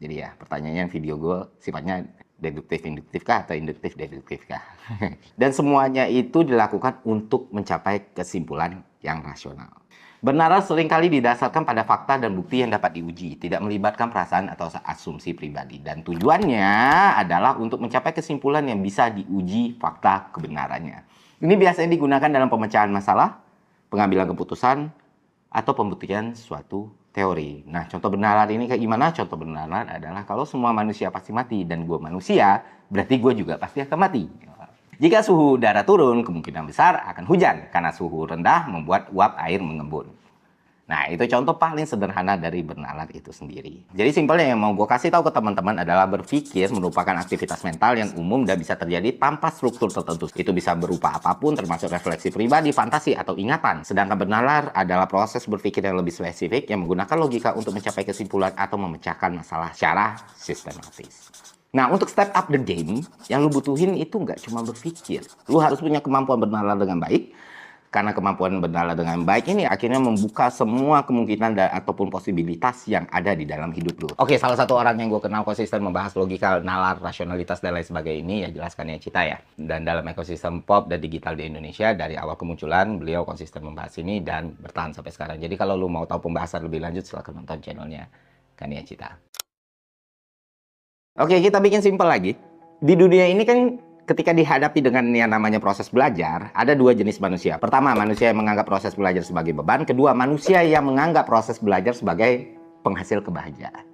Jadi ya, pertanyaannya video gue sifatnya deduktif-induktif kah atau induktif-deduktif kah? Dan semuanya itu dilakukan untuk mencapai kesimpulan yang rasional. Kebenaran seringkali didasarkan pada fakta dan bukti yang dapat diuji, tidak melibatkan perasaan atau asumsi pribadi. Dan tujuannya adalah untuk mencapai kesimpulan yang bisa diuji fakta kebenarannya. Ini biasanya digunakan dalam pemecahan masalah, pengambilan keputusan, atau pembuktian suatu teori. Nah, contoh benaran ini kayak gimana? Contoh benaran adalah kalau semua manusia pasti mati dan gue manusia, berarti gue juga pasti akan mati. Jika suhu udara turun, kemungkinan besar akan hujan karena suhu rendah membuat uap air mengembun. Nah, itu contoh paling sederhana dari bernalar itu sendiri. Jadi simpelnya yang mau gue kasih tahu ke teman-teman adalah berpikir merupakan aktivitas mental yang umum dan bisa terjadi tanpa struktur tertentu. Itu bisa berupa apapun termasuk refleksi pribadi, fantasi, atau ingatan. Sedangkan bernalar adalah proses berpikir yang lebih spesifik yang menggunakan logika untuk mencapai kesimpulan atau memecahkan masalah secara sistematis. Nah, untuk step up the game, yang lu butuhin itu nggak cuma berpikir. Lu harus punya kemampuan bernalar dengan baik, karena kemampuan bernalar dengan baik ini akhirnya membuka semua kemungkinan ataupun posibilitas yang ada di dalam hidup lu. Oke, salah satu orang yang gue kenal konsisten membahas logika, nalar, rasionalitas, dan lain sebagainya ini ya jelas Kania Cita ya. Dan dalam ekosistem pop dan digital di Indonesia, dari awal kemunculan, beliau konsisten membahas ini dan bertahan sampai sekarang. Jadi kalau lu mau tahu pembahasan lebih lanjut, silahkan nonton channelnya Kania Cita. Oke, kita bikin simpel lagi. Di dunia ini kan ketika dihadapi dengan yang namanya proses belajar, ada dua jenis manusia. Pertama, manusia yang menganggap proses belajar sebagai beban. Kedua, manusia yang menganggap proses belajar sebagai penghasil kebahagiaan.